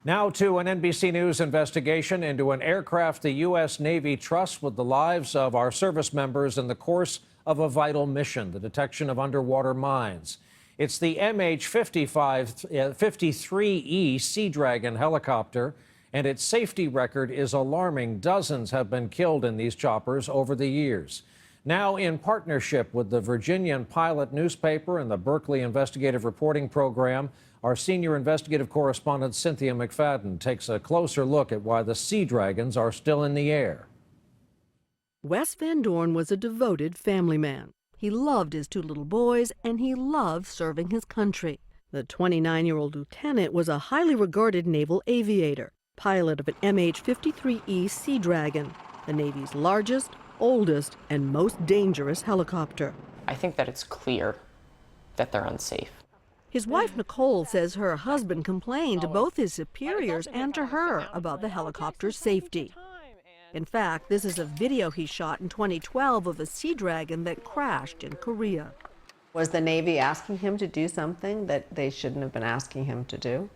Now to an NBC News investigation into an aircraft the U.S. Navy trusts with the lives of our service members in the course of a vital mission, the detection of underwater mines. It's the MH-53E Sea Dragon helicopter, and its safety record is alarming. Dozens have been killed in these choppers over the years. Now, in partnership with the Virginian Pilot newspaper and the Berkeley Investigative Reporting Program, our senior investigative correspondent Cynthia McFadden takes a closer look at why the Sea Dragons are still in the air. Wes Van Dorn was a devoted family man. He loved his two little boys, and he loved serving his country. The 29-year-old lieutenant was a highly regarded naval aviator, pilot of an MH-53E Sea Dragon, the Navy's largest, oldest, and most dangerous helicopter. I think that it's clear that they're unsafe. His wife, Nicole, says her husband complained to both his superiors and to her about the helicopter's safety. In fact, this is a video he shot in 2012 of a Sea Dragon that crashed in Korea. Was the Navy asking him to do something that they shouldn't have been asking him to do?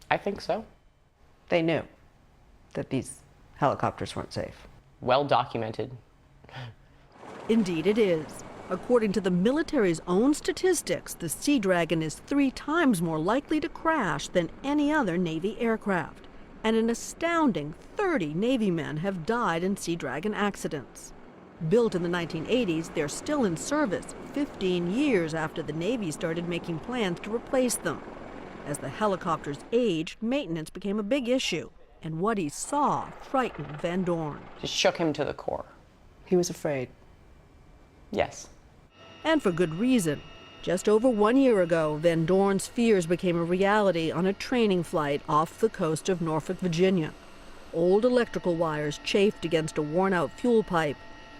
I think so. They knew that these helicopters weren't safe. Well documented. Indeed it is. According to the military's own statistics, the Sea Dragon is 3 times more likely to crash than any other Navy aircraft. And an astounding 30 Navy men have died in Sea Dragon accidents. Built in the 1980s, they're still in service 15 years after the Navy started making plans to replace them. As the helicopters aged, maintenance became a big issue. And what he saw frightened Van Dorn. Just shook him to the core. He was afraid. Yes. And for good reason. Just over 1 year ago, Van Dorn's fears became a reality on a training flight off the coast of Norfolk, Virginia. Old electrical wires chafed against a worn-out fuel pipe,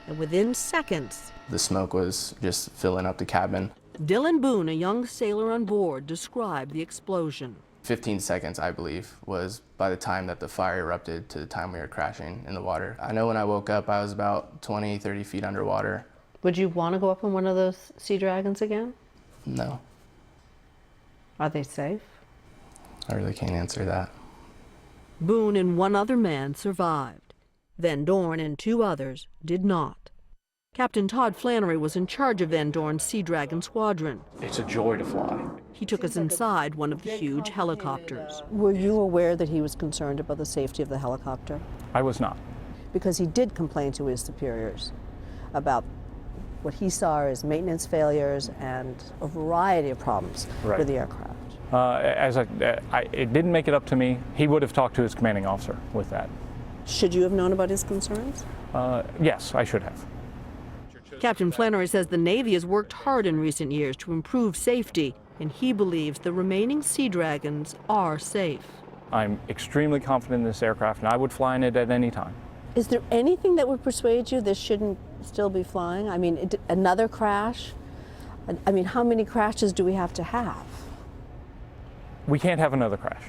and within seconds, the smoke was just filling up the cabin. Dylan Boone, a young sailor on board, described the explosion. 15 seconds, I believe, was by the time that the fire erupted to the time we were crashing in the water. I know when I woke up, I was about 20, 30 feet underwater. Would you want to go up in one of those Sea Dragons again? No. Are they safe? I really can't answer that. Boone and one other man survived. Van Dorn and 2 others did not. Captain Todd Flannery was in charge of Van Dorn's Sea Dragon squadron. It's a joy to fly. He took us inside one of the huge helicopters. Were you aware that he was concerned about the safety of the helicopter? I was not. Because he did complain to his superiors about what he saw as maintenance failures and a variety of problems with the aircraft. It didn't make it up to me. He would have talked to his commanding officer with that. Should you have known about his concerns? Yes, I should have. Captain Flannery says the Navy has worked hard in recent years to improve safety, and he believes the remaining Sea Dragons are safe. I'm extremely confident in this aircraft, and I would fly in it at any time. Is there anything that would persuade you this shouldn't still be flying? I mean, another crash? I mean, how many crashes do we have to have? We can't have another crash.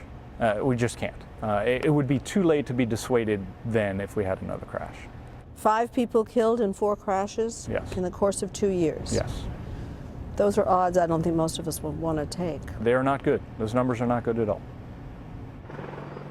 We just can't. It would be too late to be dissuaded then if we had another crash. 5 people killed in 4 crashes in the course of 2 years? Yes. Those are odds I don't think most of us would want to take. They are not good. Those numbers are not good at all.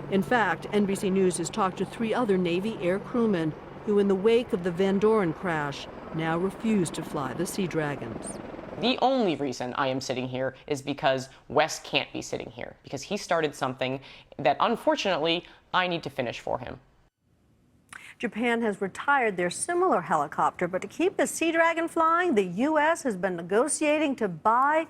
In fact, NBC News has talked to 3 other Navy air crewmen who, in the wake of the Van Dorn crash, now refuse to fly the Sea Dragons. The only reason I am sitting here is because Wes can't be sitting here, because he started something that, unfortunately, I need to finish for him. Japan has retired their similar helicopter, but to keep the Sea Dragon flying, the U.S. has been negotiating to buy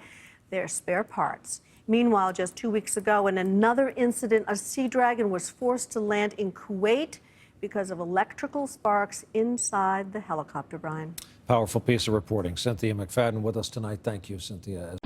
their spare parts. Meanwhile, just 2 weeks ago, in another incident, a Sea Dragon was forced to land in Kuwait because of electrical sparks inside the helicopter, Brian. Powerful piece of reporting. Cynthia McFadden with us tonight. Thank you, Cynthia.